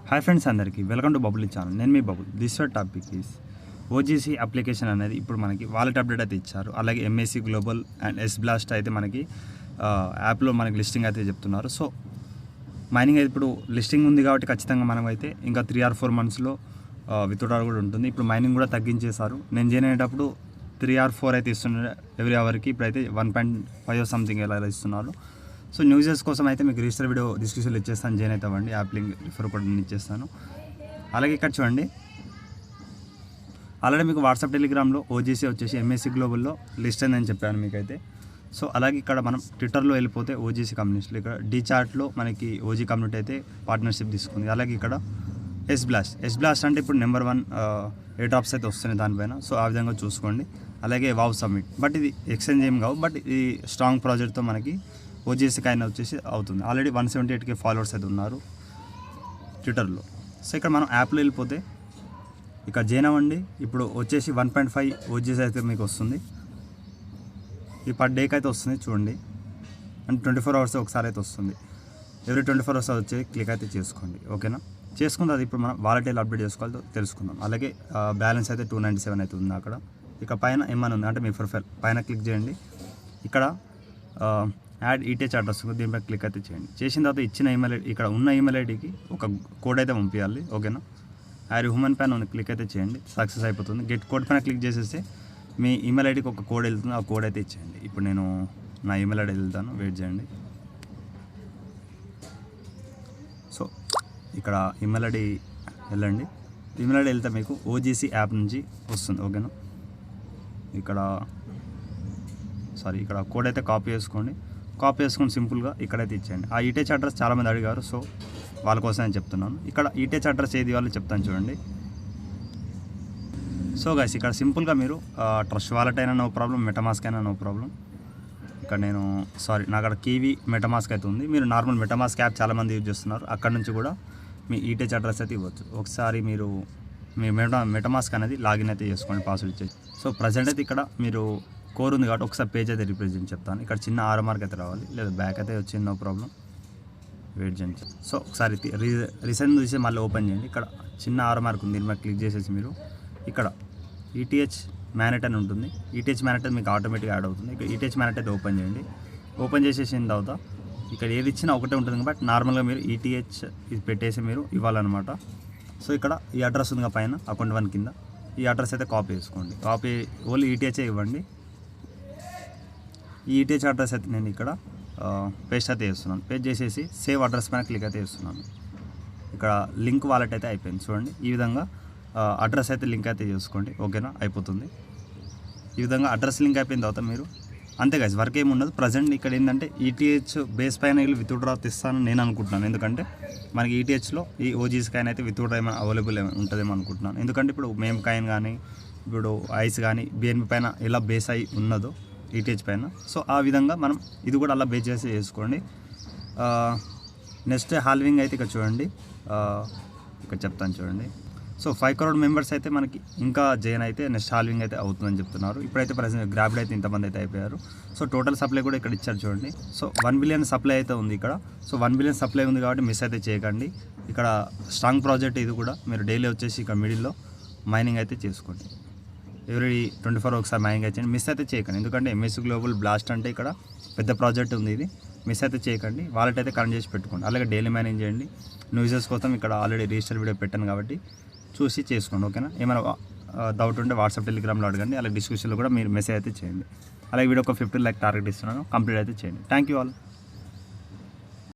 Hi friends, అందరికీ welcome to bubble channel. నేను మీ bubble. This topic is OGC application అనేది ఇప్పుడు మనకి వాలెట్ అప్డేట్ అయితే ఇచ్చారు. అలాగే MAC global and S blast అయితే మనకి యాప్లో మనకి లిస్టింగ్ అయితే చెప్తున్నారు. సో మైనింగ్ అయితే ఇప్పుడు లిస్టింగ్ ఉంది కాబట్టి ఖచ్చితంగా మనం అయితే ఇంకా 3 or 4 monthsలో విత్డ్రాల్ కూడా ఉంటుంది. ఇప్పుడు మైనింగ్ కూడా తగ్గించేశారు. నేను జాయిన్ అయ్యేటప్పుడు 3 or 4 అయితే ఇస్తున్నారు ఎవ్రీ అవర్కి. ఇప్పుడైతే 1.5 సంథింగ్ ఎలా ఇస్తున్నారు. సో న్యూజెస్ కోసం అయితే మీకు రిజిస్టర్ వీడియో డిస్క్రిప్షన్లో ఇచ్చేస్తాను. జాయిన్ అవుతామండి. యాప్ లింక్ రిఫర్ కూడా నేను ఇచ్చేస్తాను. అలాగే ఇక్కడ చూడండి, ఆల్రెడీ మీకు వాట్సాప్ టెలిగ్రామ్లో ఓజీసీ వచ్చేసి ఎంఎస్సీ గ్లోబల్లో లిస్ట్ అయిందని చెప్పాను మీకైతే. సో అలాగే ఇక్కడ మనం ట్విట్టర్లో వెళ్ళిపోతే ఓజీసీ కమ్యూనిటీలో ఇక్కడ డీ చార్ట్లో మనకి ఓజీ కమ్యూనిటీ అయితే పార్ట్నర్షిప్ తీసుకుంది. అలాగే ఇక్కడ ఎస్ బ్లాస్ట్ అంటే ఇప్పుడు నెంబర్ 1 ఏ డ్రాప్స్ అయితే వస్తున్నాయి దానిపైన. సో ఆ విధంగా చూసుకోండి. అలాగే వావ్ సబ్మిట్, బట్ ఇది ఎక్స్చేంజ్ ఏం కావు, బట్ ఇది స్ట్రాంగ్ ప్రాజెక్ట్తో మనకి ఓజీసీ కైన్ వచ్చేసి అవుతుంది. ఆల్రెడీ 178K ఫాలోవర్స్ అయితే ఉన్నారు ట్విట్టర్లో. సో ఇక్కడ మనం యాప్లో వెళ్ళిపోతే ఇక్కడ జాయిన్ అవ్వండి. ఇప్పుడు వచ్చేసి 1.5 ఓజీసీ అయితే మీకు వస్తుంది. ఈ పర్ డేకి అయితే వస్తుంది చూడండి. అంటే 24 hours ఒకసారి అయితే వస్తుంది. ఎవ్రీ 24 hours వచ్చి క్లిక్ అయితే చేసుకోండి. ఓకేనా? చేసుకుంది. అది ఇప్పుడు మనం వాలెట్ ఎలా అప్డేట్ చేసుకోవాలో తెలుసుకుందాం. అలాగే బ్యాలెన్స్ అయితే 297 అయితే ఉంది అక్కడ. ఇక పైన ఏమైనా ఉంది అంటే మీ ప్రొఫైల్ పైన క్లిక్ చేయండి. ఇక్కడ యాడ్ ఈటీహెచ్ అడ్రస్ దీనిపై క్లిక్ అయితే చేయండి. చేసిన తర్వాత ఇచ్చిన ఈమెయిల్ ఐడి, ఇక్కడ ఉన్న ఈమెయిల్ ఐడికి ఒక కోడ్ అయితే పంపించాలి. ఓకేనా? యాడ్ హ్యూమన్ పైన ఉంది క్లిక్ అయితే చేయండి. సక్సెస్ అయిపోతుంది. గెట్ కోడ్ పైన క్లిక్ చేసేస్తే మీ ఈమెయిల్ ఐడికి ఒక కోడ్ వెళ్తుంది. ఆ కోడ్ అయితే ఇచ్చేయండి. ఇప్పుడు నేను నా ఈమెయిల్ ఐడి వెళ్తాను, వెయిట్ చేయండి. సో ఇక్కడ ఈమెయిల్ ఐడి వెళ్ళండి. ఈమెయిల్ ఐడి వెళ్తే మీకు ఓజీసీ యాప్ నుంచి వస్తుంది. ఓకేనా? ఇక్కడ కోడ్ అయితే కాపీ చేసుకొని సింపుల్గా ఇక్కడైతే ఇచ్చేయండి. ఆ ఈటీహెచ్ అడ్రస్ చాలామంది అడిగారు, సో వాళ్ళ కోసం నేను చెప్తున్నాను. ఇక్కడ ఈటీహెచ్ అడ్రస్ ఏది వాళ్ళు చెప్తాను చూడండి. సో గైస్, ఇక్కడ సింపుల్గా మీరు ట్రస్ట్ వాలెట్ అయినా నో ప్రాబ్లం, మెటామాస్క్ అయినా నో ప్రాబ్లం. ఇక్కడ నేను నాకు అక్కడ కీవీ మెటామాస్క్ అయితే ఉంది. మీరు నార్మల్ మెటామాస్క్ యాప్ చాలామంది యూజ్ చేస్తున్నారు. అక్కడ నుంచి కూడా మీ ఈటీహెచ్ అడ్రస్ అయితే ఇవ్వచ్చు. ఒకసారి మీరు మీ మెటామాస్క్ అనేది లాగిన్ అయితే చేసుకోండి, పాస్వర్డ్ ఇచ్చేసి. సో ప్రజెంట్ అయితే ఇక్కడ మీరు కోర్ ఉంది కాబట్టి ఒకసారి పేజ్ అయితే రిప్రజెంట్ చెప్తాను. ఇక్కడ చిన్న ఆర్ఎంఆర్కి అయితే రావాలి, లేదా బ్యాక్ అయితే వచ్చింది, నో ప్రాబ్లం. వెయిట్ చేయండి. సో ఒకసారి రీసెంట్ చూసి మళ్ళీ ఓపెన్ చేయండి. ఇక్కడ చిన్న ఆర్ఎంఆర్క్ ఉంది, దీని మీద క్లిక్ చేసేసి మీరు ఇక్కడ ఈటీహెచ్ మ్యానెట్ అని ఉంటుంది. ఈటీహెచ్ మ్యానెట్ మీకు ఆటోమేటిక్గా యాడ్ అవుతుంది. ఇక్కడ ఈటీహెచ్ మ్యానెట్ అయితే ఓపెన్ చేయండి. ఓపెన్ చేసేసిన తర్వాత ఇక్కడ ఏది ఇచ్చినా ఒకటే ఉంటుంది, బట్ నార్మల్గా మీరు ఈటీహెచ్ ఇది పెట్టేసి మీరు ఇవ్వాలన్నమాట. సో ఇక్కడ ఈ అడ్రస్ ఉంది పైన అకౌంట్ 1 కింద, ఈ అడ్రస్ అయితే కాపీ చేసుకోండి. కాపీ ఓన్లీ ఈటీహెచ్ ఇవ్వండి. ఈ ఈటీహెచ్ అడ్రస్ అయితే నేను ఇక్కడ పేస్ట్ అయితే చేస్తున్నాను. పేస్ట్ చేసేసి సేవ్ అడ్రస్ పైన క్లిక్ అయితే చేస్తున్నాను. ఇక్కడ లింక్ వాలెట్ అయితే అయిపోయింది చూడండి. ఈ విధంగా అడ్రస్ అయితే లింక్ అయితే చేసుకోండి. ఓకేనా? అయిపోతుంది. ఈ విధంగా అడ్రస్ లింక్ అయిపోయిన తర్వాత మీరు అంతే గైస్, వర్క్ ఏమి ఉండదు. ప్రజెంట్ ఇక్కడ ఏంటంటే ఈటీహెచ్ బేస్ పైన వీళ్ళు విత్డ్రా ఇస్తానని నేను అనుకుంటున్నాను. ఎందుకంటే మనకి ఈటీహెచ్లో ఈ ఓజీస్ కాయిన్ అయితే విత్డ్రా ఏమైనా అవైలబుల్ ఉంటుందేమో అనుకుంటున్నాను. ఎందుకంటే ఇప్పుడు మేము కాయిన్ కానీ ఇప్పుడు ఐస్ కానీ బిఎన్బి పైన ఎలా బేస్ అయి ఉన్నదో ఈటీహెచ్ పైన, సో ఆ విధంగా మనం ఇది కూడా అలా బేస్ చేసి చేసుకోండి. నెక్స్ట్ హాల్వింగ్ అయితే ఇక్కడ చూడండి, ఇక్కడ చెప్తాను చూడండి. సో 5 crore మెంబర్స్ అయితే మనకి ఇంకా జాయిన్ అయితే నెక్స్ట్ హాల్వింగ్ అయితే అవుతుందని చెప్తున్నారు. ఇప్పుడైతే ప్రజెంట్ గ్రాబ్లో అయితే ఇంతమంది అయితే అయిపోయారు. సో టోటల్ సప్లై కూడా ఇక్కడ ఇచ్చారు చూడండి. సో 1 billion సప్లై అయితే ఉంది ఇక్కడ. సో 1 billion సప్లై ఉంది కాబట్టి మిస్ అయితే చేయకండి. ఇక్కడ స్ట్రాంగ్ ప్రాజెక్ట్ ఇది కూడా. మీరు డైలీ వచ్చేసి ఇక్కడ మిడిల్లో మైనింగ్ అయితే చేసుకోండి. ఎవ్రీ 24 ఒకసారి మైనింగ్ అయితే మిస్ అయితే చేయకండి. ఎందుకంటే ఎంఎస్సీ గ్లోబల్ బ్లాస్ట్ అంటే ఇక్కడ పెద్ద ప్రాజెక్ట్ ఉంది. ఇది మిస్ అయితే చేయకండి. వాలెట్ అయితే కనెక్ట్ చేసి పెట్టుకోండి. అలాగే డైలీ మైనింగ్ చేయండి. న్యూజెస్ కోసం ఇక్కడ ఆల్రెడీ రిజిస్టర్ వీడియో పెట్టాను కాబట్టి చూసి చేసుకోండి. ఓకేనా? ఏమైనా డౌట్ ఉంటే వాట్సాప్ టెలిగ్రామ్లో అడగండి. అలాగే డిస్క్రిప్షన్లో కూడా మీరు మెసేజ్ అయితే చేయండి. అలాగే వీడియో ఒక 50 like టార్గెట్ ఇస్తున్నాను, కంప్లీట్ అయితే చేయండి. Thank you all.